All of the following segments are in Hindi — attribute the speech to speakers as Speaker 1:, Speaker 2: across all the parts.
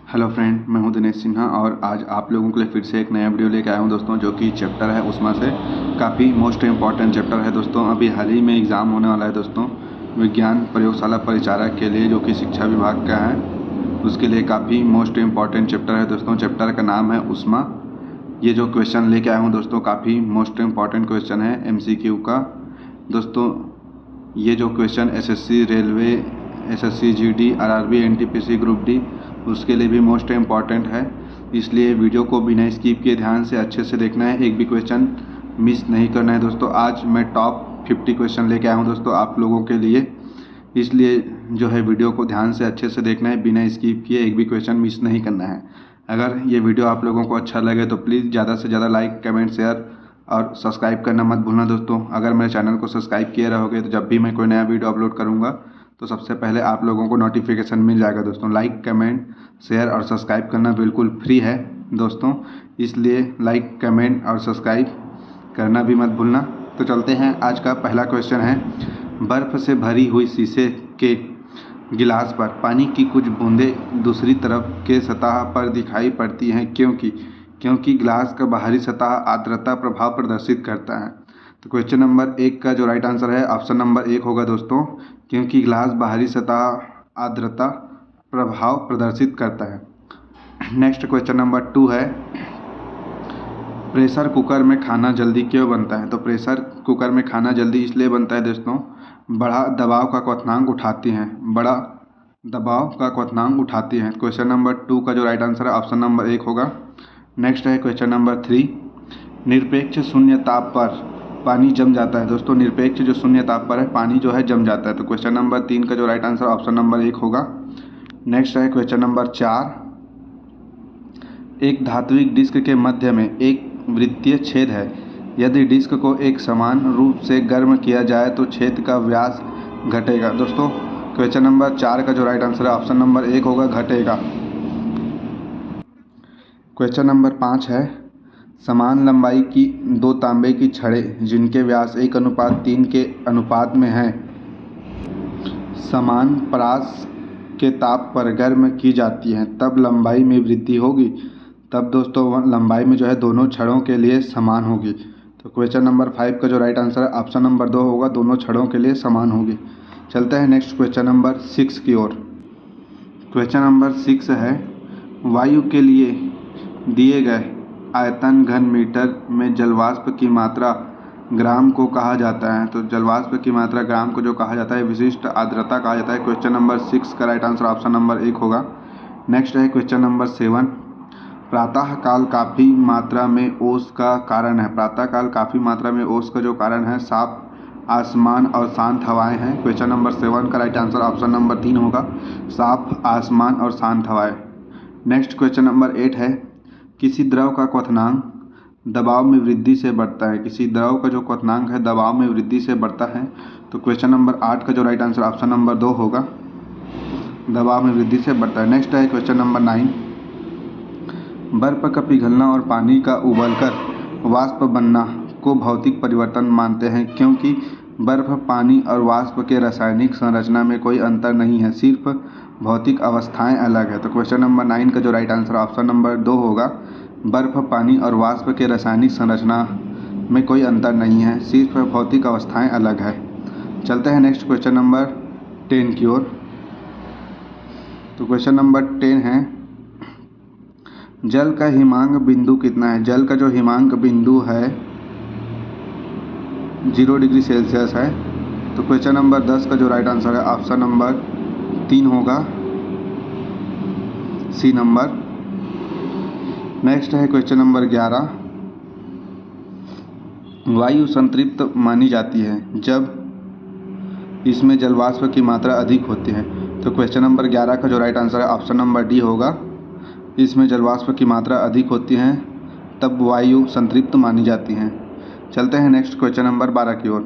Speaker 1: हेलो फ्रेंड, मैं हूं दिनेश सिन्हा और आज आप लोगों के लिए फिर से एक नया वीडियो लेके आया हूं दोस्तों, जो कि चैप्टर है उसमें से काफ़ी मोस्ट इम्पॉर्टेंट चैप्टर है दोस्तों। अभी हाल ही में एग्ज़ाम होने वाला है दोस्तों, विज्ञान प्रयोगशाला परिचारक के लिए, जो कि शिक्षा विभाग का है। उसके लिए काफ़ी मोस्ट इम्पॉर्टेंट चैप्टर है दोस्तों। चैप्टर का नाम है उष्मा। ये जो क्वेश्चन लेके आया हूँ दोस्तों, काफ़ी मोस्ट इम्पॉर्टेंट क्वेश्चन है MCQ का दोस्तों। ये जो question SSC railway, SSC GD, RRB, NTPC group D उसके लिए भी मोस्ट इम्पॉर्टेंट है, इसलिए वीडियो को बिना स्किप किए ध्यान से अच्छे से देखना है, एक भी क्वेश्चन मिस नहीं करना है दोस्तों। आज मैं टॉप 50 क्वेश्चन लेके आया हूँ दोस्तों आप लोगों के लिए, इसलिए जो है वीडियो को ध्यान से अच्छे से देखना है, बिना स्किप किए एक भी क्वेश्चन मिस नहीं करना है। अगर ये वीडियो आप लोगों को अच्छा लगे तो प्लीज़ ज़्यादा से ज़्यादा लाइक, कमेंट, शेयर और सब्सक्राइब करना मत भूलना दोस्तों। अगर मेरे चैनल को सब्सक्राइब किए रहोगे तो जब भी मैं कोई नया वीडियो अपलोड करूँगा तो सबसे पहले आप लोगों को नोटिफिकेशन मिल जाएगा दोस्तों। लाइक, कमेंट, शेयर और सब्सक्राइब करना बिल्कुल फ्री है दोस्तों, इसलिए लाइक, कमेंट और सब्सक्राइब करना भी मत भूलना। तो चलते हैं, आज का पहला क्वेश्चन है, बर्फ़ से भरी हुई शीशे के गिलास पर पानी की कुछ बूंदें दूसरी तरफ के सतह पर दिखाई पड़ती हैं, क्योंकि गिलास का बाहरी सतह आर्द्रता प्रभाव प्रदर्शित करता है। तो क्वेश्चन नंबर 1 का जो राइट आंसर है ऑप्शन नंबर 1 होगा दोस्तों, क्योंकि गिलास बाहरी सतह आर्द्रता प्रभाव प्रदर्शित करता है। नेक्स्ट क्वेश्चन नंबर 2 है, प्रेशर कुकर में खाना जल्दी क्यों बनता है? तो प्रेशर कुकर में खाना जल्दी इसलिए बनता है दोस्तों, बड़ा दबाव का क्वथनांक उठाती हैं, बड़ा दबाव का क्वथनांक उठाती हैं। क्वेश्चन नंबर 2 का जो राइट आंसर है ऑप्शन नंबर 1 होगा। नेक्स्ट है क्वेश्चन नंबर 3, निरपेक्ष शून्य ताप पर पानी जम जाता है दोस्तों। निरपेक्ष जो शून्य ताप पर है पानी जो है जम जाता है। तो क्वेश्चन नंबर 3 का जो राइट आंसर ऑप्शन नंबर 1 होगा। नेक्स्ट है क्वेश्चन नंबर 4, एक धात्विक डिस्क के मध्य में एक वृत्तीय छेद है, यदि डिस्क को एक समान रूप से गर्म किया जाए तो छेद का व्यास घटेगा। दोस्तों क्वेश्चन नंबर 4 का जो राइट आंसर है ऑप्शन नंबर 1 होगा, घटेगा। क्वेश्चन नंबर 5 है, समान लंबाई की दो तांबे की छड़ें जिनके व्यास 1:3 के अनुपात में हैं, समान परास के ताप पर गर्म की जाती हैं, तब लंबाई में वृद्धि होगी। तब दोस्तों लंबाई में जो है दोनों छड़ों के लिए समान होगी। तो क्वेश्चन नंबर 5 का जो राइट आंसर है ऑप्शन नंबर 2 होगा, दोनों छड़ों के लिए समान होगी। चलते हैं नेक्स्ट क्वेश्चन नंबर 6 की ओर। क्वेश्चन नंबर 6 है, वायु के लिए दिए गए आयतन घन मीटर में जलवाष्प की मात्रा ग्राम को कहा जाता है। तो जलवाष्प की मात्रा ग्राम को जो कहा जाता है विशिष्ट आर्द्रता कहा जाता है। क्वेश्चन नंबर 6 का राइट आंसर ऑप्शन नंबर 1 होगा। नेक्स्ट है क्वेश्चन नंबर 7, प्रातःकाल काफ़ी मात्रा में ओस का कारण है। प्रातःकाल काफ़ी मात्रा में ओस का जो कारण है साफ आसमान और शांत हवाएं हैं। क्वेश्चन नंबर 7 का राइट आंसर ऑप्शन नंबर 3 होगा, साफ आसमान और शांत हवाएं। नेक्स्ट क्वेश्चन नंबर 8 है, किसी द्रव का क्वथनांक दबाव में वृद्धि से बढ़ता है। किसी द्रव का जो क्वथनांक है दबाव में वृद्धि से बढ़ता है। तो क्वेश्चन नंबर 8 का जो राइट आंसर ऑप्शन नंबर 2 होगा, दबाव में वृद्धि से बढ़ता है। नेक्स्ट है क्वेश्चन नंबर 9, बर्फ का पिघलना और पानी का उबलकर वाष्प बनना को भौतिक परिवर्तन मानते हैं, क्योंकि बर्फ, पानी और वाष्प के रासायनिक संरचना में कोई अंतर नहीं है, सिर्फ भौतिक अवस्थाएं अलग है। तो क्वेश्चन नंबर 9 का जो राइट आंसर ऑप्शन नंबर 2 होगा, बर्फ, पानी और वाष्प के रासायनिक संरचना में कोई अंतर नहीं है, सिर्फ भौतिक अवस्थाएं अलग है। चलते हैं नेक्स्ट क्वेश्चन नंबर 10 की ओर। तो क्वेश्चन नंबर 10 है, जल का हिमांक बिंदु कितना है? जल का जो हिमांक बिंदु है 0 डिग्री सेल्सियस है। तो क्वेश्चन नंबर 10 का जो राइट आंसर है ऑप्शन नंबर 3 होगा, सी नंबर। नेक्स्ट है क्वेश्चन नंबर 11, वायु संतृप्त मानी जाती है जब इसमें जलवाष्प की मात्रा अधिक होती है। तो क्वेश्चन नंबर 11 का जो राइट आंसर है ऑप्शन नंबर डी होगा, इसमें जलवाष्प की मात्रा अधिक होती है तब वायु संतृप्त मानी जाती है। चलते हैं नेक्स्ट क्वेश्चन नंबर 12 की ओर।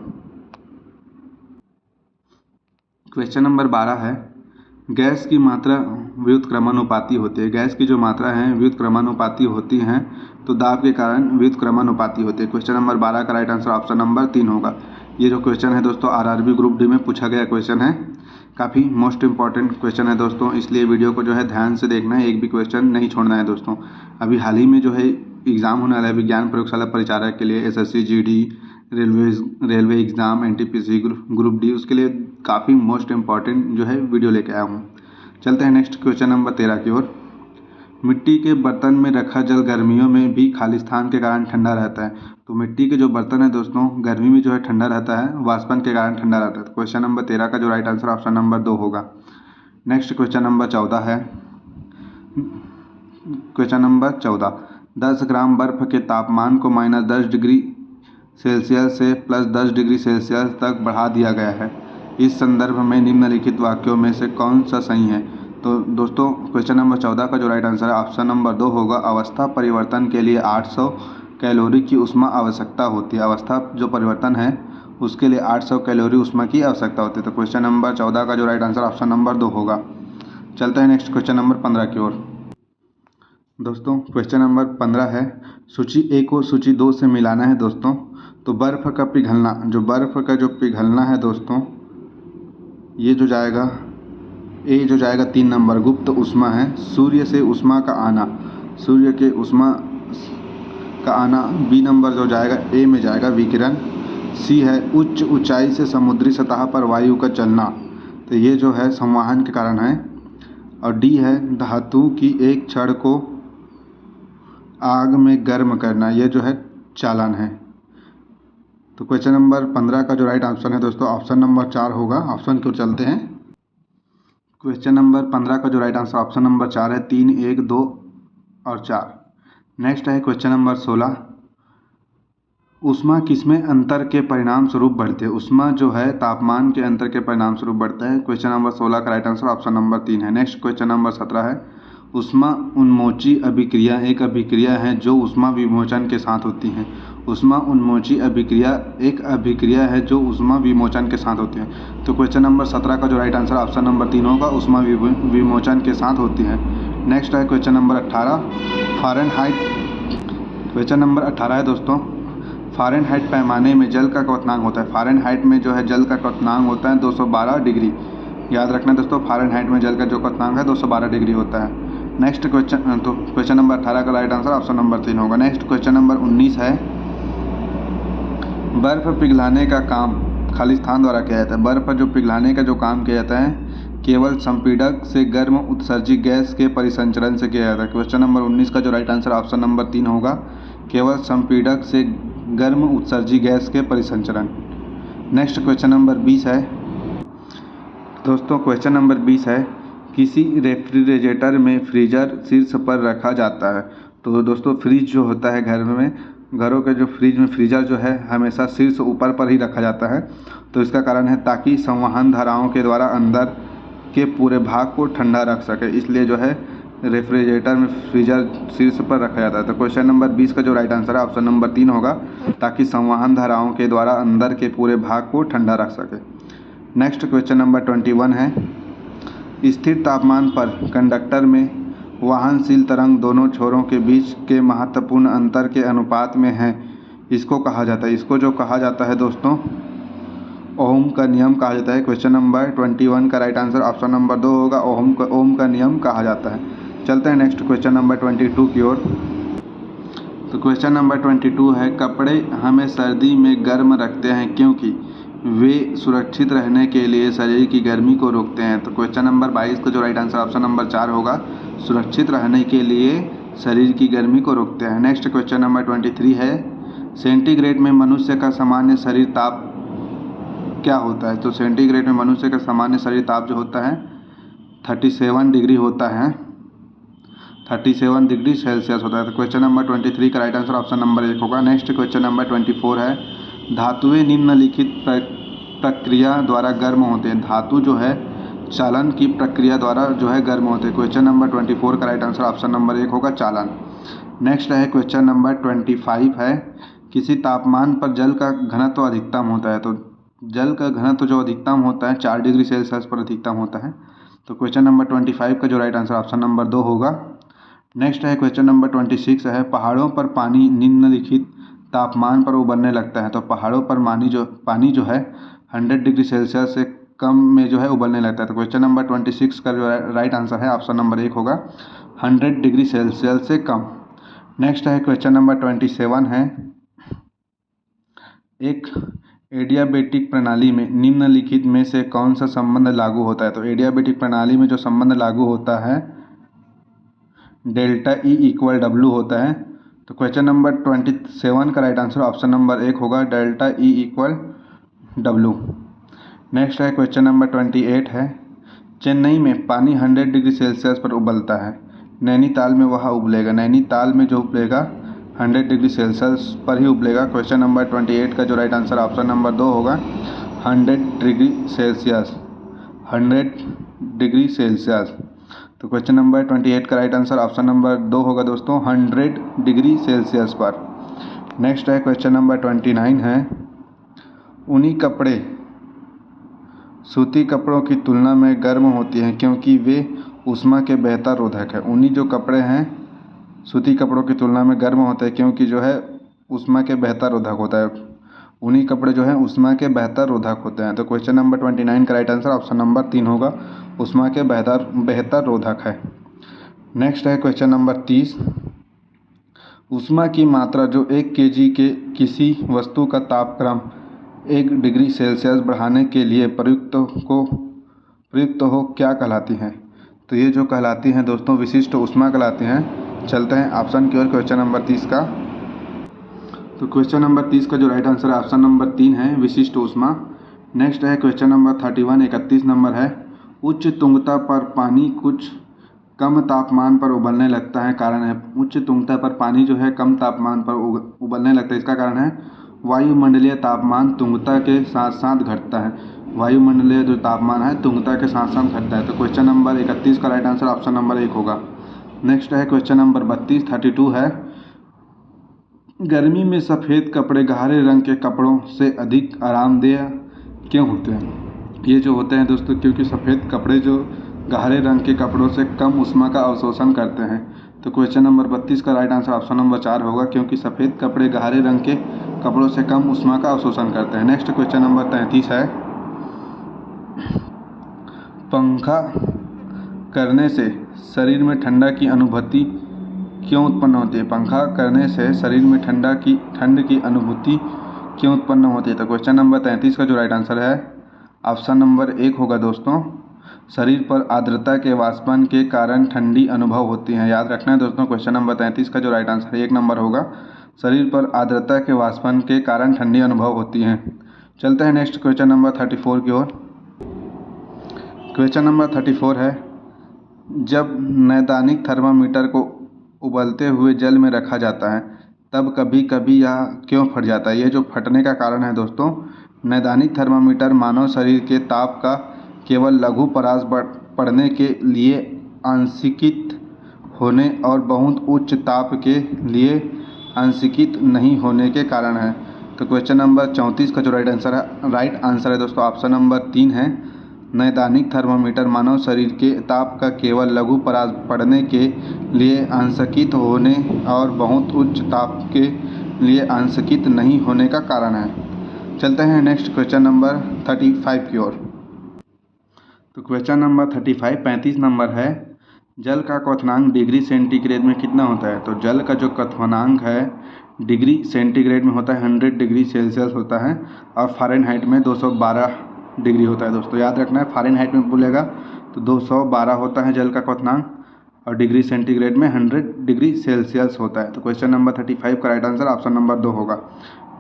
Speaker 1: क्वेश्चन नंबर 12 है, गैस की मात्रा व्युत्क्रमानुपाती होती है। गैस की जो मात्रा है व्युत्क्रमानुपाती होती हैं, तो दाब के कारण व्युत्क्रमानुपाती होती है। क्वेश्चन नंबर 12 का राइट आंसर ऑप्शन नंबर 3 होगा। ये जो क्वेश्चन है दोस्तों RRB ग्रुप D में पूछा गया क्वेश्चन है। काफ़ी मोस्ट इम्पॉर्टेंट क्वेश्चन है दोस्तों, इसलिए वीडियो को जो है ध्यान से देखना है, एक भी क्वेश्चन नहीं छोड़ना है दोस्तों। अभी हाल ही में जो है एग्ज़ाम होने वाला है विज्ञान प्रयोगशाला परिचालक के लिए, SSC GD, railway exam, NTPC group D, उसके लिए काफ़ी मोस्ट इम्पॉर्टेंट जो है वीडियो लेके आया हूँ। चलते हैं नेक्स्ट क्वेश्चन नंबर 13 की ओर। मिट्टी के बर्तन में रखा जल गर्मियों में भी खाली स्थान के कारण ठंडा रहता है। तो मिट्टी के जो बर्तन है दोस्तों गर्मी में जो है ठंडा रहता है, वाष्पन के कारण ठंडा रहता है। तो क्वेश्चन नंबर 13 का जो राइट आंसर ऑप्शन नंबर 2 होगा। नेक्स्ट क्वेश्चन नंबर 14 है। क्वेश्चन नंबर 14, 10 ग्राम बर्फ के तापमान को -10 डिग्री सेल्सियस से +10 डिग्री सेल्सियस तक बढ़ा दिया गया है। इस संदर्भ में निम्नलिखित वाक्यों में से कौन सा सही है? तो दोस्तों क्वेश्चन नंबर 14 का जो राइट आंसर है ऑप्शन नंबर 2 होगा। अवस्था परिवर्तन के लिए 800 कैलोरी की ऊष्मा आवश्यकता होती है। अवस्था जो परिवर्तन है उसके लिए 800 कैलोरी ऊष्मा की आवश्यकता होती है। तो क्वेश्चन नंबर 14 का जो राइट आंसर ऑप्शन नंबर 2 होगा। चलते हैं नेक्स्ट क्वेश्चन नंबर 15 की ओर। दोस्तों क्वेश्चन नंबर 15 है, सूची ए को सूची 2 से मिलाना है दोस्तों। तो बर्फ़ का पिघलना, जो बर्फ़ का जो पिघलना है दोस्तों, ये जो जाएगा ए जो जाएगा 3 नंबर गुप्त ऊष्मा है। सूर्य से ऊष्मा का आना, सूर्य के ऊष्मा का आना बी नंबर जो जाएगा ए में जाएगा विकिरण। सी है उच्च ऊंचाई से समुद्री सतह पर वायु का चलना, तो ये जो है संवहन के कारण है। और डी है धातु की एक छड़ को आग में गर्म करना, ये जो है चालन है। तो क्वेश्चन नंबर 15 का जो राइट आंसर है दोस्तों ऑप्शन नंबर 4 होगा। ऑप्शन क्यों चलते हैं। क्वेश्चन नंबर 15 का जो राइट आंसर ऑप्शन नंबर 4 है, 3, 1, 2 और 4। नेक्स्ट है क्वेश्चन नंबर 16, ऊष्मा किसमें अंतर के परिणाम स्वरूप बढ़ती है? ऊष्मा जो है तापमान के अंतर के परिणाम स्वरूप बढ़ता है। क्वेश्चन नंबर 16 का राइट आंसर ऑप्शन नंबर 3 है। नेक्स्ट क्वेश्चन नंबर 17 है, ऊष्मा उन्मोची अभिक्रिया एक अभिक्रिया है जो ऊष्मा विमोचन के साथ होती है। ऊष्मा उन्मोची अभिक्रिया एक अभिक्रिया है जो ऊष्मा विमोचन के साथ होती है। तो क्वेश्चन नंबर 17 का जो राइट आंसर ऑप्शन नंबर 3 होगा, ऊष्मा विमोचन के साथ होती है। नेक्स्ट है question number 18, Fahrenheit. Question number 18 है दोस्तों, फ़ारेनहाइट पैमाने में जल का क्वथनांक होता है। फ़ारेनहाइट में जो है जल का क्वथनांक होता है 212 डिग्री। याद रखना दोस्तों, फ़ारेनहाइट में जल का जो क्वथनांक है 212 डिग्री होता है। नेक्स्ट क्वेश्चन, तो क्वेश्चन नंबर 18 का राइट आंसर ऑप्शन नंबर 3 होगा। नेक्स्ट क्वेश्चन नंबर 19 है, बर्फ़ पिघलाने का काम खाली स्थान द्वारा किया जाता है। बर्फ़ जो पिघलाने का जो काम किया जाता है केवल संपीड़क से गर्म उत्सर्जित गैस के परिसंचरण से किया जाता है। क्वेश्चन नंबर 19 का जो राइट आंसर ऑप्शन नंबर 3 होगा, केवल संपीड़क से गर्म उत्सर्जित गैस के परिसंचरण। नेक्स्ट क्वेश्चन नंबर 20 है दोस्तों, क्वेश्चन नंबर 20 है, किसी रेफ्रिजरेटर में फ्रीजर शीर्ष पर रखा जाता है। तो दोस्तों फ्रिज जो होता है घर में, घरों के जो फ्रिज में फ्रीजर जो है हमेशा शीर्ष ऊपर पर ही रखा जाता है। तो इसका कारण है ताकि संवहन धाराओं के द्वारा अंदर के पूरे भाग को ठंडा रख सके, इसलिए जो है रेफ्रिजरेटर में फ्रीजर शीर्ष पर रखा जाता है। तो क्वेश्चन नंबर 20 का जो राइट आंसर है ऑप्शन नंबर 3 होगा, ताकि संवहन धाराओं के द्वारा अंदर के पूरे भाग को ठंडा रख सके। नेक्स्ट क्वेश्चन नंबर 21 है, स्थिर तापमान पर कंडक्टर में वाहनशील तरंग दोनों छोरों के बीच के महत्वपूर्ण अंतर के अनुपात में है, इसको कहा जाता है। इसको जो कहा जाता है दोस्तों ओम का नियम कहा जाता है। क्वेश्चन नंबर 21 का राइट आंसर ऑप्शन नंबर 2 होगा, ओम का नियम कहा जाता है। चलते हैं नेक्स्ट क्वेश्चन नंबर 22 की ओर। तो क्वेश्चन नंबर 22 है, कपड़े हमें सर्दी में गर्म रखते हैं क्योंकि वे सुरक्षित रहने के लिए शरीर की गर्मी को रोकते हैं। तो क्वेश्चन नंबर 22 का जो राइट आंसर ऑप्शन नंबर 4 होगा, सुरक्षित रहने के लिए शरीर की गर्मी को रोकते हैं। नेक्स्ट क्वेश्चन नंबर 23 है, सेंटीग्रेड में मनुष्य का सामान्य शरीर ताप क्या होता है? तो सेंटीग्रेड में मनुष्य का सामान्य शरीर ताप जो होता है 37 डिग्री होता है, 37 डिग्री सेल्सियस होता है। तो क्वेश्चन नंबर 23 का राइट आंसर ऑप्शन नंबर 1 होगा। नेक्स्ट क्वेश्चन नंबर 24 है, धातुएं निम्नलिखित प्रक्रिया द्वारा गर्म होते हैं। धातु जो है चालन की प्रक्रिया द्वारा जो है गर्म होते हैं। क्वेश्चन नंबर 24 का राइट आंसर ऑप्शन नंबर 1 होगा, चालन। नेक्स्ट है क्वेश्चन नंबर 25 है, किसी तापमान पर जल का घनत्व अधिकतम होता है। तो जल का घनत्व जो अधिकतम होता है 4 डिग्री सेल्सियस पर अधिकतम होता है। तो क्वेश्चन नंबर 25 का जो राइट आंसर ऑप्शन नंबर 2 होगा। नेक्स्ट है क्वेश्चन नंबर 26 है, पहाड़ों पर पानी निम्नलिखित तापमान पर उबलने लगता है। तो पहाड़ों पर पानी जो है 100 डिग्री सेल्सियस से कम में जो है उबलने लगता है। तो क्वेश्चन नंबर 26 का जो राइट आंसर है ऑप्शन नंबर 1 होगा 100 डिग्री सेल्सियस से कम। नेक्स्ट है क्वेश्चन नंबर 27 है, एक एडियाबेटिक प्रणाली में निम्नलिखित में से कौन सा संबंध लागू होता है। तो एडियाबेटिक प्रणाली में जो संबंध लागू होता है डेल्टा ई इक्वल डब्लू होता है। तो क्वेश्चन नंबर 27 का राइट आंसर ऑप्शन नंबर 1 होगा delta E equal W. Next है क्वेश्चन नंबर 28 है, चेन्नई में पानी 100 डिग्री सेल्सियस पर उबलता है, नैनीताल में वह उबलेगा। नैनीताल में जो उबलेगा 100 डिग्री सेल्सियस पर ही उबलेगा। क्वेश्चन नंबर 28 का जो राइट आंसर ऑप्शन नंबर 2 होगा 100 डिग्री सेल्सियस, 100 डिग्री सेल्सियस। तो क्वेश्चन नंबर 28 का राइट आंसर ऑप्शन नंबर 2 होगा दोस्तों 100 डिग्री सेल्सियस पर। नेक्स्ट है क्वेश्चन नंबर 29 है, ऊनी कपड़े सूती कपड़ों की तुलना में गर्म होती हैं क्योंकि वे ऊष्मा के बेहतर रोधक है। ऊनी जो कपड़े हैं सूती कपड़ों की तुलना में गर्म होते हैं क्योंकि जो है ऊष्मा के बेहतर रोधक होता है। ऊनी कपड़े जो हैं ऊष्मा के बेहतर रोधक होते हैं। तो क्वेश्चन नंबर 29 का राइट आंसर ऑप्शन नंबर 3 होगा ऊष्मा के बेहतर रोधक है। नेक्स्ट है क्वेश्चन नंबर 30, ऊष्मा की मात्रा जो 1 kg के किसी वस्तु का तापक्रम 1 डिग्री सेल्सियस बढ़ाने के लिए प्रयुक्त हो क्या कहलाती हैं। तो ये जो कहलाती हैं दोस्तों विशिष्ट ऊष्मा कहलाती हैं। चलते हैं ऑप्शन की ओर क्वेश्चन नंबर 30 का। तो क्वेश्चन नंबर 30 का जो राइट आंसर है ऑप्शन नंबर 3 है विशिष्ट ऊष्मा। नेक्स्ट है क्वेश्चन नंबर 31 31 नंबर है, उच्च तुंगता पर पानी कुछ कम तापमान पर उबलने लगता है, कारण है। उच्च तुंगता पर पानी जो है कम तापमान पर उबलने लगता है, इसका कारण है वायुमंडलीय तापमान तुंगता के साथ साथ घटता है। वायुमंडलीय जो तापमान है तुंगता के साथ साथ घटता है। तो क्वेश्चन नंबर 31 का राइट आंसर ऑप्शन नंबर 1 होगा। नेक्स्ट है क्वेश्चन नंबर 32 है, गर्मी में सफ़ेद कपड़े गहरे रंग के कपड़ों से अधिक आरामदेह क्यों होते हैं। ये जो होते हैं दोस्तों क्योंकि सफ़ेद कपड़े जो गहरे रंग के कपड़ों से कम ऊष्मा का अवशोषण करते हैं। तो क्वेश्चन नंबर 32 का राइट आंसर ऑप्शन नंबर 4 होगा क्योंकि सफ़ेद कपड़े गहरे रंग के कपड़ों से कम ऊष्मा का अवशोषण करते हैं। नेक्स्ट क्वेश्चन नंबर 33 है, पंखा करने से शरीर में ठंडा की अनुभूति क्यों उत्पन्न होती है। पंखा करने से शरीर में ठंड की अनुभूति क्यों उत्पन्न होती है। तो क्वेश्चन नंबर 33 का जो राइट आंसर है ऑप्शन नंबर 1 होगा दोस्तों, शरीर पर आर्द्रता के वाष्पन के कारण ठंडी अनुभव होती है। याद रखना है दोस्तों क्वेश्चन नंबर 33 का जो राइट आंसर 1 नंबर होगा, शरीर पर आर्द्रता के वाष्पन के कारण ठंडी अनुभव होती हैं। चलते हैं नेक्स्ट क्वेश्चन नंबर 34 की ओर। क्वेश्चन नंबर 34 है, जब नैदानिक थर्मामीटर को उबलते हुए जल में रखा जाता है तब कभी कभी यह क्यों फट जाता है। ये जो फटने का कारण है दोस्तों, नैदानिक थर्मामीटर मानव शरीर के ताप का केवल लघु परास पड़ने के लिए अंशिकित होने और बहुत उच्च ताप के लिए अंशिकित नहीं होने के कारण है। तो क्वेश्चन नंबर 34 का जो राइट आंसर है दोस्तों ऑप्शन नंबर 3 है, नैदानिक थर्मामीटर मानव शरीर के ताप का केवल लघु परास पड़ने के लिए अंशिकित होने और बहुत उच्च ताप के लिए अंशिकित नहीं होने का कारण है। चलते हैं नेक्स्ट क्वेश्चन नंबर 35 की ओर। तो क्वेश्चन नंबर 35 नंबर है, जल का क्वथनांक डिग्री सेंटीग्रेड में कितना होता है। तो जल का जो क्वथनांक है डिग्री सेंटीग्रेड में होता है 100 डिग्री सेल्सियस होता है और फ़ारेनहाइट में 212 डिग्री होता है। दोस्तों याद रखना है, फ़ारेनहाइट में बोलेगा तो 212 होता है जल का क्वथनांक और डिग्री सेंटीग्रेड में 100 डिग्री सेल्सियस होता है। तो क्वेश्चन नंबर 35 का राइट आंसर ऑप्शन नंबर 2 होगा।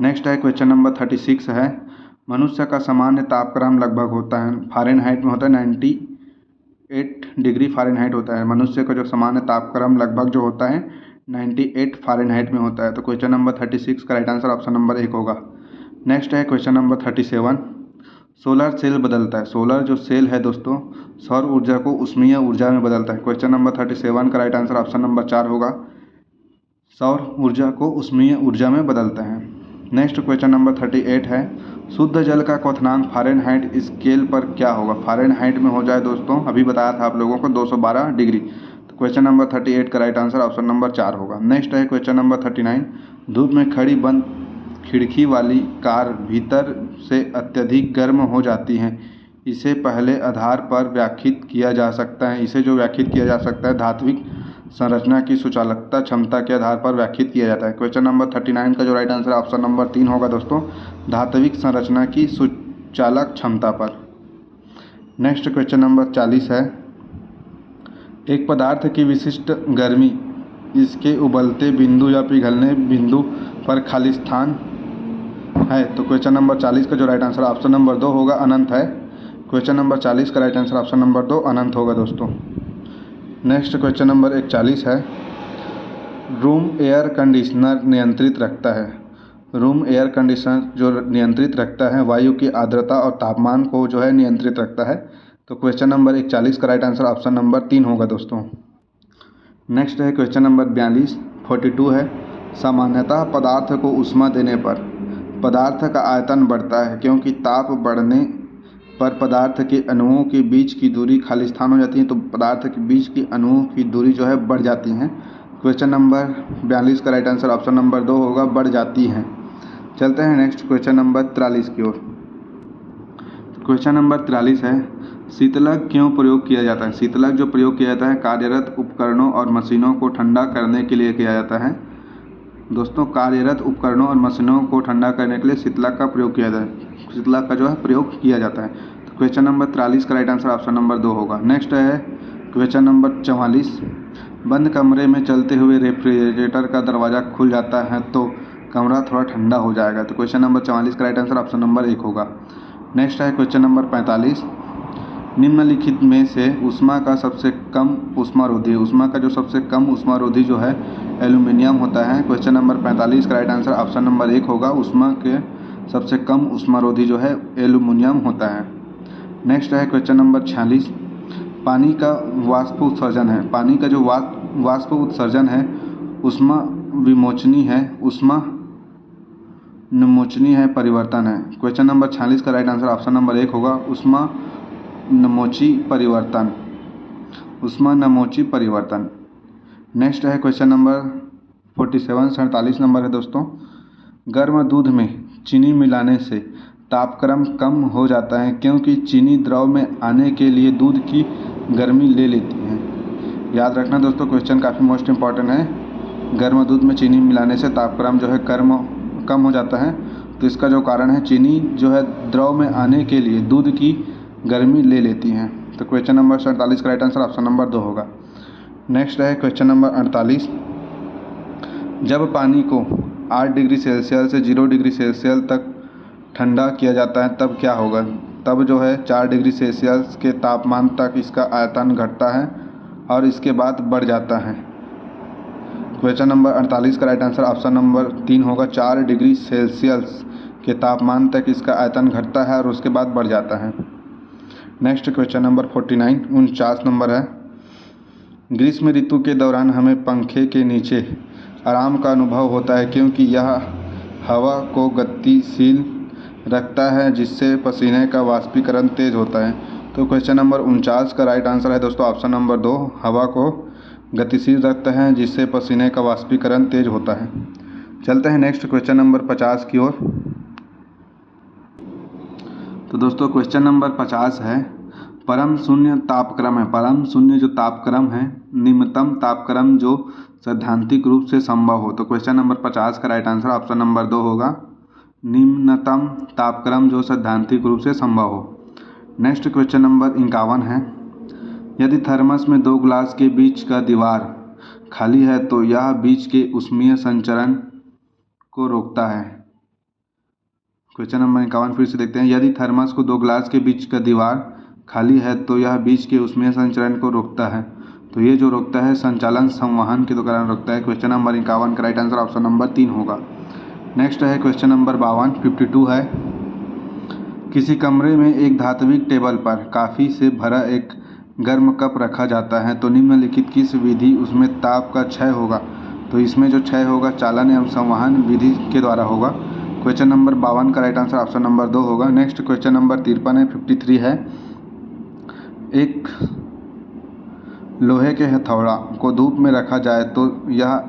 Speaker 1: नेक्स्ट है क्वेश्चन नंबर 36 है, मनुष्य का सामान्य तापक्रम लगभग होता है फ़ारेनहाइट में होता है 98 डिग्री फ़ारेनहाइट होता है। मनुष्य का जो सामान्य तापक्रम लगभग जो होता है 98 फ़ारेनहाइट में होता है। तो क्वेश्चन नंबर 36 का राइट आंसर ऑप्शन नंबर 1 होगा। नेक्स्ट है क्वेश्चन नंबर 37, सोलर सेल बदलता है। सोलर जो सेल है दोस्तों सौर ऊर्जा को ऊष्मीय ऊर्जा में बदलता है। क्वेश्चन नंबर 37 का राइट आंसर ऑप्शन नंबर 4 होगा, सौर ऊर्जा को ऊष्मीय ऊर्जा में बदलता है। नेक्स्ट क्वेश्चन नंबर 38 है, शुद्ध जल का क्वथनांक फ़ारेनहाइट स्केल पर क्या होगा। फ़ारेनहाइट में हो जाए दोस्तों, अभी बताया था आप लोगों को 212 डिग्री। तो क्वेश्चन नंबर 38 का राइट आंसर ऑप्शन नंबर 4 होगा। नेक्स्ट है क्वेश्चन नंबर 39, धूप में खड़ी बंद खिड़की वाली कार भीतर से अत्यधिक गर्म हो जाती हैं इसे पहले आधार पर व्याख्यात किया जा सकता है। इसे जो व्याख्यात किया जा सकता है धात्विक संरचना की सुचालकता क्षमता के आधार पर व्याख्यात किया जाता है। क्वेश्चन नंबर 39 का जो राइट आंसर ऑप्शन नंबर 3 होगा दोस्तों, धात्विक संरचना की सुचालक क्षमता पर। नेक्स्ट क्वेश्चन नंबर 40 है, एक पदार्थ की विशिष्ट गर्मी इसके उबलते बिंदु या पिघलने बिंदु पर खाली स्थान है। तो क्वेश्चन नंबर 40 का जो राइट आंसर ऑप्शन नंबर 2 होगा, अनंत है। क्वेश्चन नंबर 40 का राइट आंसर ऑप्शन नंबर 2 अनंत होगा दोस्तों। नेक्स्ट क्वेश्चन नंबर 41 है, रूम एयर कंडीशनर नियंत्रित रखता है। रूम एयर कंडीशनर जो नियंत्रित रखता है वायु की आर्द्रता और तापमान को जो है नियंत्रित रखता है। तो क्वेश्चन नंबर 41 का राइट आंसर ऑप्शन नंबर 3 होगा दोस्तों। नेक्स्ट है क्वेश्चन नंबर 42 है, सामान्यतः पदार्थ को ऊष्मा देने पर पदार्थ का आयतन बढ़ता है क्योंकि ताप बढ़ने पर पदार्थ के अणुओं के बीच की दूरी खाली स्थान हो जाती है। तो पदार्थ के बीच की अणुओं की दूरी जो है बढ़ जाती हैं। क्वेश्चन नंबर 42 का राइट आंसर ऑप्शन नंबर 2 होगा, बढ़ जाती हैं। चलते हैं नेक्स्ट क्वेश्चन नंबर 43 की ओर। क्वेश्चन नंबर 43 है, शीतलक क्यों प्रयोग किया जाता है। शीतलक जो प्रयोग किया जाता है कार्यरत उपकरणों और मशीनों को ठंडा करने के लिए किया जाता है। दोस्तों कार्यरत उपकरणों और मशीनों को ठंडा करने के लिए शीतलक का प्रयोग किया जाता है। शीतलक का जो है प्रयोग किया जाता है। तो क्वेश्चन नंबर 43 का राइट आंसर ऑप्शन नंबर 2 होगा। नेक्स्ट है क्वेश्चन नंबर 44, बंद कमरे में चलते हुए रेफ्रिजरेटर का दरवाज़ा खुल जाता है तो कमरा थोड़ा ठंडा हो जाएगा। तो क्वेश्चन नंबर 44 का राइट आंसर ऑप्शन नंबर 1 होगा। नेक्स्ट है क्वेश्चन नंबर 45, निम्नलिखित में से ऊष्मा का सबसे कम ऊष्मारोधी, ऊष्मा का जो सबसे कम ऊष्मारोधी जो है एल्यूमिनियम होता है। क्वेश्चन नंबर 45 का राइट आंसर ऑप्शन नंबर 1 होगा। ऊष्मा के सबसे कम ऊष्मारोधी जो है एल्यूमिनियम होता है। नेक्स्ट है क्वेश्चन नंबर 46, पानी का वाष्प उत्सर्जन है। पानी का जो वाष्प उत्सर्जन है ऊष्मा विमोचनी है, ऊष्मा नमोचनी है, परिवर्तन है। क्वेश्चन नंबर 46 का राइट आंसर ऑप्शन नंबर 1 होगा, ऊष्मा नमोची परिवर्तन, ऊष्मा नमोची परिवर्तन। नेक्स्ट है क्वेश्चन नंबर 47 नंबर है दोस्तों, गर्म दूध में चीनी मिलाने से तापक्रम कम हो जाता है क्योंकि चीनी द्रव में आने के लिए दूध की गर्मी ले लेती है। याद रखना दोस्तों, क्वेश्चन काफ़ी मोस्ट इम्पॉर्टेंट है। गर्म दूध में चीनी मिलाने से तापक्रम जो है कम हो जाता है। तो इसका जो कारण है चीनी जो है द्रव में आने के लिए दूध की गर्मी ले लेती हैं। तो क्वेश्चन नंबर 47 का राइट आंसर ऑप्शन नंबर 2 होगा। नेक्स्ट है क्वेश्चन नंबर 48, जब पानी को 8 डिग्री सेल्सियस से 0 डिग्री सेल्सियस तक ठंडा किया जाता है तब क्या होगा। तब जो है 4 डिग्री सेल्सियस के तापमान तक इसका आयतन घटता है और इसके बाद बढ़ जाता है। क्वेश्चन नंबर 48 का राइट आंसर ऑप्शन नंबर 3 होगा। 4 डिग्री सेल्सियस के तापमान तक इसका आयतन घटता है और उसके बाद बढ़ जाता है। नेक्स्ट क्वेश्चन नंबर 49 नंबर है, ग्रीष्म ऋतु के दौरान हमें पंखे के नीचे आराम का अनुभव होता है क्योंकि यह हवा को गतिशील रखता है जिससे पसीने का वाष्पीकरण तेज होता है। तो क्वेश्चन नंबर 49 का राइट आंसर है दोस्तों ऑप्शन नंबर 2, हवा को गतिशील रखता है जिससे पसीने का वाष्पीकरण तेज होता है। चलते हैं नेक्स्ट क्वेश्चन नंबर 50 की ओर। तो दोस्तों क्वेश्चन नंबर 50 है, परम शून्य तापक्रम है। परम शून्य जो तापक्रम है निम्नतम तापक्रम जो सैद्धांतिक रूप से संभव हो। तो क्वेश्चन नंबर 50 का राइट आंसर ऑप्शन नंबर 2 होगा, निम्नतम तापक्रम जो सैद्धांतिक रूप से संभव हो। नेक्स्ट क्वेश्चन नंबर 51 है, यदि थर्मस में 2 ग्लास के बीच का दीवार खाली है तो यह बीच के ऊष्मीय संचरण को रोकता है। क्वेश्चन नंबर 51 फिर से देखते हैं, यदि थर्मस को 2 ग्लास के बीच का दीवार खाली है तो यह बीच के ऊष्मीय संचरण को रोकता है। तो ये जो रोकता है संचालन संवहन के कारण रोकता है। क्वेश्चन नंबर 51 का राइट आंसर ऑप्शन नंबर 3 होगा। नेक्स्ट है क्वेश्चन नंबर 52 है, किसी कमरे में एक धात्विक टेबल पर कॉफ़ी से भरा एक गर्म कप रखा जाता है तो निम्नलिखित किस विधि उसमें ताप का क्षय होगा। तो इसमें जो क्षय होगा चालन एवं संवहन विधि के द्वारा होगा। क्वेश्चन नंबर 52 का राइट आंसर ऑप्शन नंबर 2 होगा। नेक्स्ट क्वेश्चन नंबर 53 है, एक लोहे के हथौड़ा को धूप में रखा जाए तो यह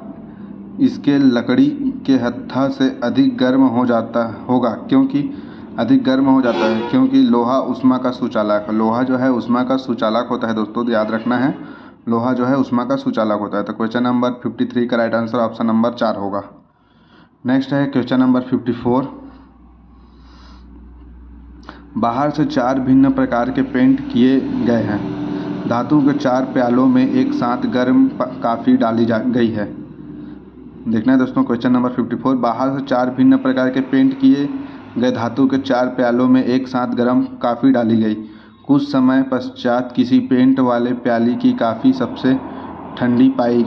Speaker 1: इसके लकड़ी के हत्था से अधिक गर्म हो जाता होगा क्योंकि अधिक गर्म हो जाता है क्योंकि लोहा ऊष्मा का सुचालक, लोहा जो है ऊष्मा का सुचालक होता है दोस्तों, याद रखना है, लोहा जो है ऊष्मा का सुचालक होता है। तो क्वेश्चन नंबर 53 का राइट आंसर ऑप्शन नंबर 4 होगा। नेक्स्ट है क्वेश्चन नंबर 54। बाहर से 4 भिन्न प्रकार के पेंट किए गए हैं। धातु के 4 प्यालों में एक साथ गर्म कॉफ़ी डाली गई है। देखना है दोस्तों क्वेश्चन नंबर 54। बाहर से 4 भिन्न प्रकार के पेंट किए गए धातु के 4 प्यालों में एक साथ गर्म कॉफ़ी डाली गई। कुछ समय पश्चात किसी पेंट वाले प्याली की कॉफ़ी सबसे ठंडी पाई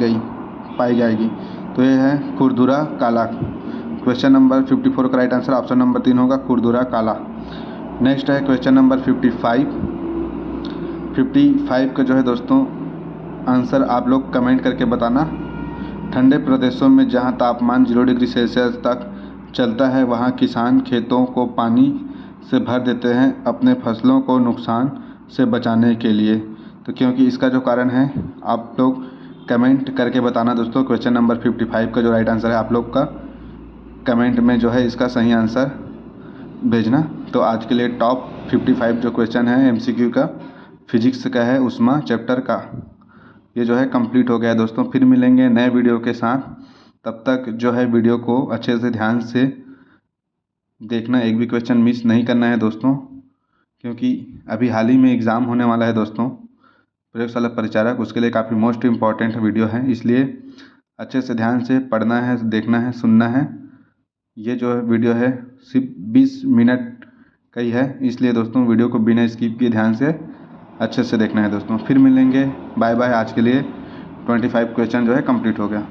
Speaker 1: जाएगी। तो यह है खुरदुरा काला। क्वेश्चन नंबर 54 का राइट आंसर ऑप्शन नंबर 3 होगा, खुरदुरा काला। नेक्स्ट है क्वेश्चन नंबर 55। 55 का जो है दोस्तों आंसर आप लोग कमेंट करके बताना। ठंडे प्रदेशों में जहां तापमान 0 डिग्री सेल्सियस तक चलता है वहां किसान खेतों को पानी से भर देते हैं अपने फसलों को नुकसान से बचाने के लिए। तो क्योंकि इसका जो कारण है आप लोग कमेंट करके बताना दोस्तों। क्वेश्चन नंबर 55 का जो राइट आंसर है आप लोग का कमेंट में जो है इसका सही आंसर भेजना। तो आज के लिए टॉप 55 जो क्वेश्चन है MCQ का फिजिक्स का है ऊष्मा चैप्टर का, ये जो है कंप्लीट हो गया है दोस्तों। फिर मिलेंगे नए वीडियो के साथ, तब तक जो है वीडियो को अच्छे से ध्यान से देखना, एक भी क्वेश्चन मिस नहीं करना है दोस्तों, क्योंकि अभी हाल ही में एग्ज़ाम होने वाला है दोस्तों प्रयोगशाला परिचारक, उसके लिए काफ़ी मोस्ट इम्पॉर्टेंट वीडियो है, इसलिए अच्छे से ध्यान से पढ़ना है, देखना है, सुनना है। ये जो वीडियो है सिर्फ 20 मिनट का ही है, इसलिए दोस्तों वीडियो को बिना स्किप किए ध्यान से अच्छे से देखना है दोस्तों। फिर मिलेंगे, बाय बाय। आज के लिए 25 क्वेश्चन जो है कंप्लीट हो गया।